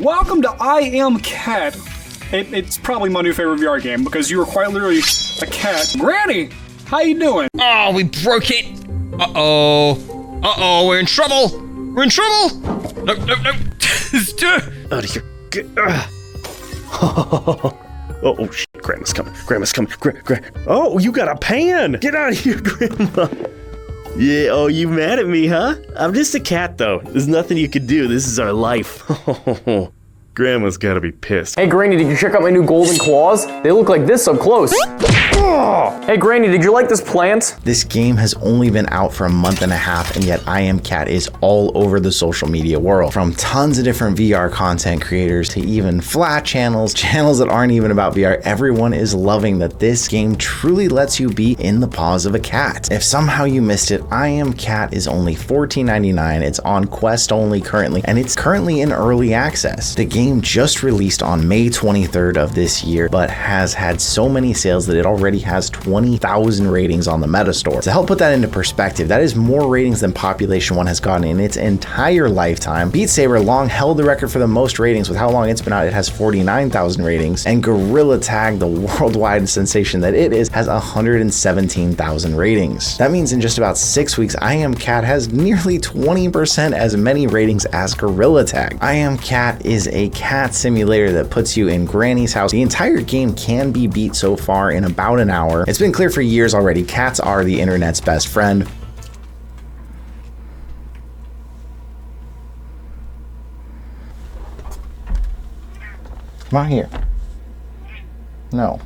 Welcome to I Am Cat. It's probably my new favorite VR game because you are quite literally a cat. Granny, how you doing? Oh, we broke it. Uh-oh, we're in trouble. We're in trouble. No. Out of here. Oh, shit. Grandma's coming. Oh, you got a pan. Get out of here, Grandma. Yeah, oh, you mad at me, huh? I'm just a cat, though. There's nothing you can do. This is our life. Grandma's gotta be pissed. Hey, Granny, did you check out my new golden claws? They look like this up close. Hey, Granny, did you like this plant? This game has only been out for a month and a half, and yet I Am Cat is all over the social media world. From tons of different VR content creators to even flat channels that aren't even about VR, everyone is loving that this game truly lets you be in the paws of a cat. If somehow you missed it, I Am Cat is only $14.99. It's on Quest only currently, and it's currently in early access. The game just released on May 23rd of this year, but has had so many sales that it already has 20,000 ratings on the Metastore. To help put that into perspective, that is more ratings than Population 1 has gotten in its entire lifetime. Beat Saber long held the record for the most ratings with how long it's been out. It has 49,000 ratings, and Gorilla Tag, the worldwide sensation that it is, has 117,000 ratings. That means in just about 6 weeks, I Am Cat has nearly 20% as many ratings as Gorilla Tag. I Am Cat is a cat simulator that puts you in Granny's house. The entire game can be beat so far in about an hour. It's been clear for years already, cats are the internet's best friend. Come on here. No.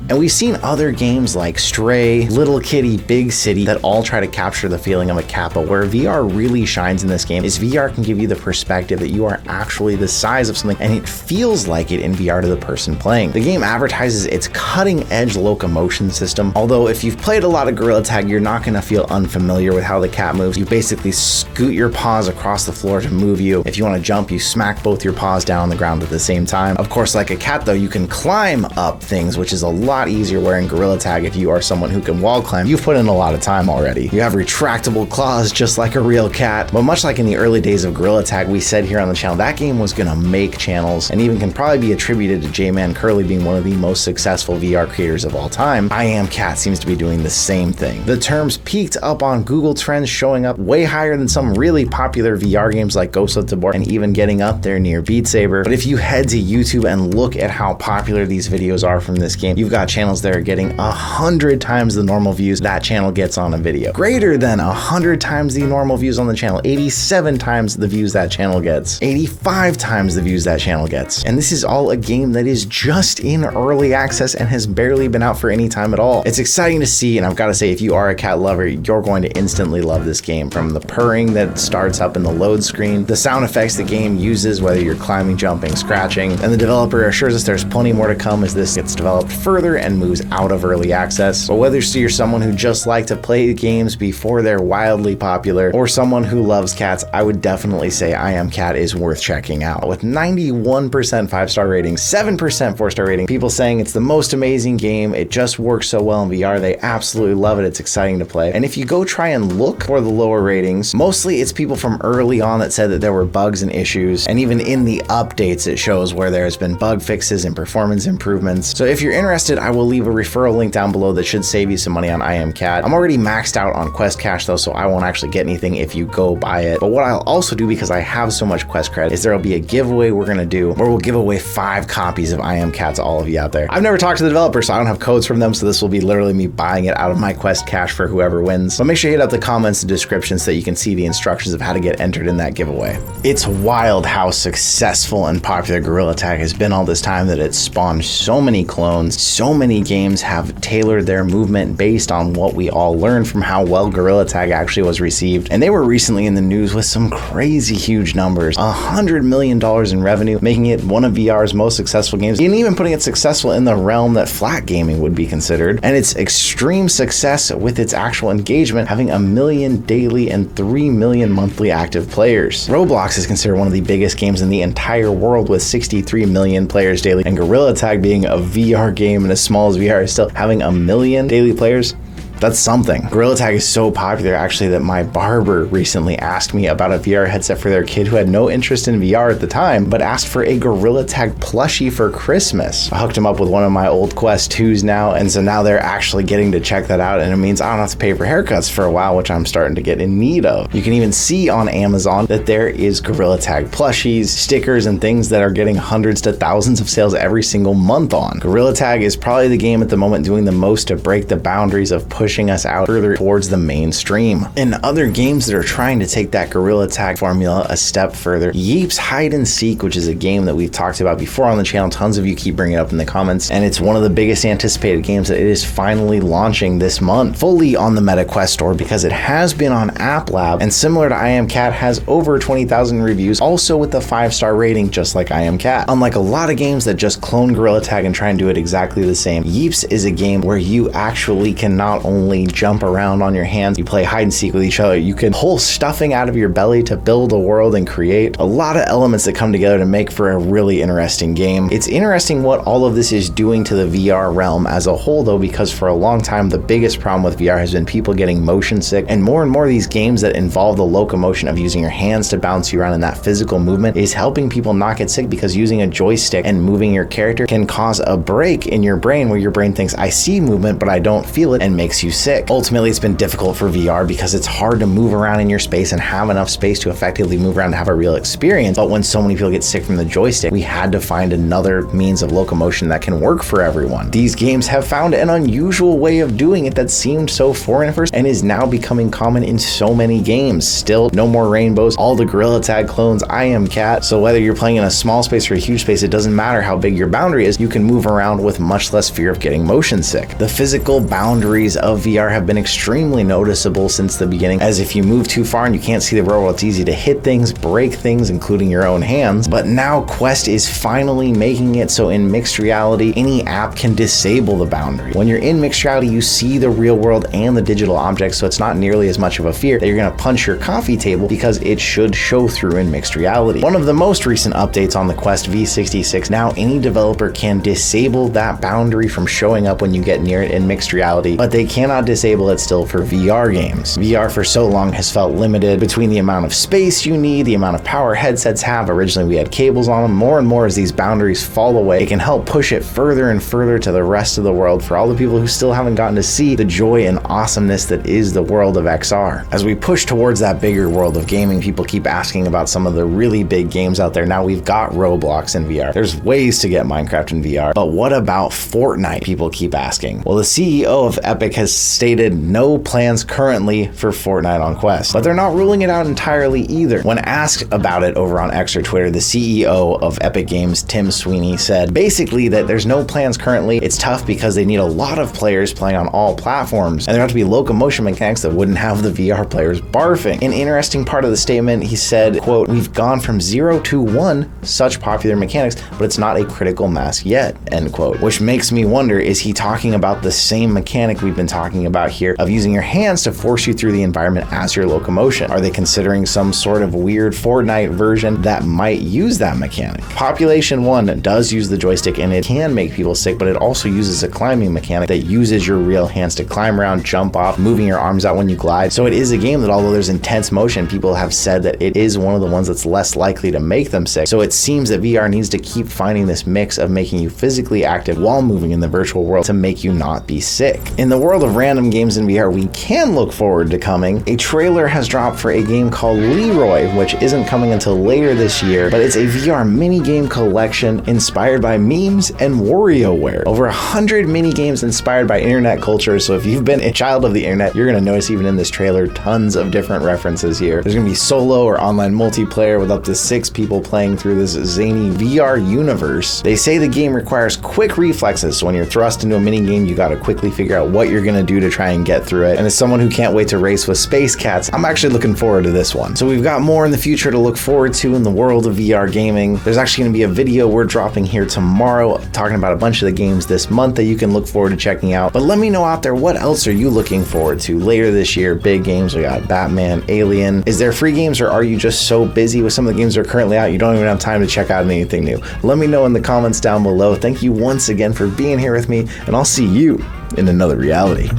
And we've seen other games like Stray, Little Kitty, Big City that all try to capture the feeling of a cat, but where VR really shines in this game is VR can give you the perspective that you are actually the size of something, and it feels like it in VR to the person playing. The game advertises its cutting-edge locomotion system, although if you've played a lot of Gorilla Tag, you're not going to feel unfamiliar with how the cat moves. You basically scoot your paws across the floor to move you. If you want to jump, you smack both your paws down on the ground at the same time. Of course, like a cat though, you can climb up things, which is a lot easier wearing Gorilla Tag if you are someone who can wall climb. You've put in a lot of time already. You have retractable claws just like a real cat. But much like in the early days of Gorilla Tag, we said here on the channel, that game was gonna make channels and even can probably be attributed to J-Man Curly being one of the most successful VR creators of all time. I Am Cat seems to be doing the same thing. The terms peaked up on Google Trends, showing up way higher than some really popular VR games like Ghost of Tabor and even getting up there near Beat Saber. But if you head to YouTube and look at how popular these videos are from this game, you've got channels that are getting 100 times the normal views that channel gets on a video. Greater than 100 times the normal views on the channel. 87 times the views that channel gets. 85 times the views that channel gets. And this is all a game that is just in early access and has barely been out for any time at all. It's exciting to see, and I've got to say, if you are a cat lover, you're going to instantly love this game. From the purring that starts up in the load screen, the sound effects the game uses, whether you're climbing, jumping, scratching, and the developer assures us there's plenty more to come as this gets developed further and moves out of early access. But whether you're someone who just like to play games before they're wildly popular, or someone who loves cats, I would definitely say I Am Cat is worth checking out. With 91% 5-star ratings, 7% 4-star rating, people saying it's the most amazing game, it just works so well in VR, they absolutely love it, it's exciting to play. And if you go try and look for the lower ratings, mostly it's people from early on that said that there were bugs and issues, and even in the updates it shows where there's been bug fixes and performance improvements. So if you're interested, I will leave a referral link down below that should save you some money on I Am Cat. I'm already maxed out on Quest Cash though, so I won't actually get anything if you go buy it. But what I'll also do, because I have so much Quest credit, is there'll be a giveaway we're gonna do where we'll give away 5 copies of I Am Cat to all of you out there. I've never talked to the developer, so I don't have codes from them, so this will be literally me buying it out of my Quest Cash for whoever wins. So make sure you hit up the comments and description so that you can see the instructions of how to get entered in that giveaway. It's wild how successful and popular Gorilla Tag has been all this time that it's spawned so many clones. So many games have tailored their movement based on what we all learned from how well Gorilla Tag actually was received. And they were recently in the news with some crazy huge numbers. $100 million in revenue, making it one of VR's most successful games, and even putting it successful in the realm that flat gaming would be considered. And its extreme success with its actual engagement, having 1 million daily and 3 million monthly active players. Roblox is considered one of the biggest games in the entire world with 63 million players daily, and Gorilla Tag being a VR game and as small as VR is still having 1 million daily players. That's something. Gorilla Tag is so popular actually that my barber recently asked me about a VR headset for their kid who had no interest in VR at the time, but asked for a Gorilla Tag plushie for Christmas. I hooked him up with one of my old Quest 2s now, and so now they're actually getting to check that out, and it means I don't have to pay for haircuts for a while, which I'm starting to get in need of. You can even see on Amazon that there is Gorilla Tag plushies, stickers, and things that are getting hundreds to thousands of sales every single month on. Gorilla Tag is probably the game at the moment doing the most to break the boundaries of pushing us out further towards the mainstream. And other games that are trying to take that Gorilla Tag formula a step further, Yeep's Hide and Seek, which is a game that we've talked about before on the channel. Tons of you keep bringing it up in the comments, and it's one of the biggest anticipated games that it is finally launching this month, fully on the MetaQuest store, because it has been on App Lab, and similar to I Am Cat, has over 20,000 reviews, also with a 5-star rating, just like I Am Cat. Unlike a lot of games that just clone Gorilla Tag and try and do it exactly the same, Yeeps is a game where you actually can not only jump around on your hands, you play hide and seek with each other, you can pull stuffing out of your belly to build a world and create a lot of elements that come together to make for a really interesting game. It's interesting what all of this is doing to the VR realm as a whole though, because for a long time the biggest problem with VR has been people getting motion sick, and more of these games that involve the locomotion of using your hands to bounce you around, and that physical movement is helping people not get sick, because using a joystick and moving your character can cause a break in your brain where your brain thinks I see movement but I don't feel it, and makes you sick. Ultimately, it's been difficult for VR because it's hard to move around in your space and have enough space to effectively move around and have a real experience. But when so many people get sick from the joystick, we had to find another means of locomotion that can work for everyone. These games have found an unusual way of doing it that seemed so foreign at first and is now becoming common in so many games. Still, no more rainbows, all the Gorilla Tag clones, I Am Cat. So whether you're playing in a small space or a huge space, it doesn't matter how big your boundary is, you can move around with much less fear of getting motion sick. The physical boundaries of VR have been extremely noticeable since the beginning, as if you move too far and you can't see the road, it's easy to hit things, break things, including your own hands. But now Quest is finally making it so in mixed reality, any app can disable the boundary. When you're in mixed reality, you see the real world and the digital objects, so it's not nearly as much of a fear that you're gonna punch your coffee table, because it should show through in mixed reality. One of the most recent updates on the Quest V66, now any developer can disable that boundary from showing up when you get near it in mixed reality, but they cannot disable it still for VR games. VR for so long has felt limited between the amount of space you need, the amount of power headsets have. Originally we had cables on them. More and more as these boundaries fall away, it can help push it further and further to the rest of the world for all the people who still haven't gotten to see the joy and awesomeness that is the world of XR. As we push towards that bigger world of gaming, people keep asking about some of the really big games out there. Now we've got Roblox in VR. There's ways to get Minecraft in VR, but what about Fortnite? People keep asking. Well, the CEO of Epic has stated no plans currently for Fortnite on Quest, but they're not ruling it out entirely either. When asked about it over on X or Twitter, the CEO of Epic Games, Tim Sweeney, said basically that there's no plans currently. It's tough because they need a lot of players playing on all platforms, and there have to be locomotion mechanics that wouldn't have the VR players barfing. An interesting part of the statement, he said, quote, "We've gone from 0 to 1 such popular mechanics, but it's not a critical mass yet," end quote. Which makes me wonder, is he talking about the same mechanic we've been talking about here of using your hands to force you through the environment as your locomotion? Are they considering some sort of weird Fortnite version that might use that mechanic? Population 1 does use the joystick and it can make people sick, but it also uses a climbing mechanic that uses your real hands to climb around, jump off, moving your arms out when you glide. So it is a game that, although there's intense motion, people have said that it is one of the ones that's less likely to make them sick. So it seems that VR needs to keep finding this mix of making you physically active while moving in the virtual world to make you not be sick. In the world of random games in VR, we can look forward to coming. A trailer has dropped for a game called Leroy, which isn't coming until later this year, but it's a VR mini game collection inspired by memes and WarioWare. Over 100 mini games inspired by internet culture. So if you've been a child of the internet, you're gonna notice even in this trailer tons of different references here. There's gonna be solo or online multiplayer with up to 6 people playing through this zany VR universe. They say the game requires quick reflexes, so when you're thrust into a mini game, you gotta quickly figure out what you're gonna do to try and get through it. And as someone who can't wait to race with space cats, I'm actually looking forward to this one. So we've got more in the future to look forward to in the world of VR gaming. There's actually gonna be a video we're dropping here tomorrow talking about a bunch of the games this month that you can look forward to checking out. But let me know out there, what else are you looking forward to later this year? Big games, we got Batman, Alien. Is there free games, or are you just so busy with some of the games that are currently out you don't even have time to check out anything new? Let me know in the comments down below. Thank you once again for being here with me, and I'll see you in another reality.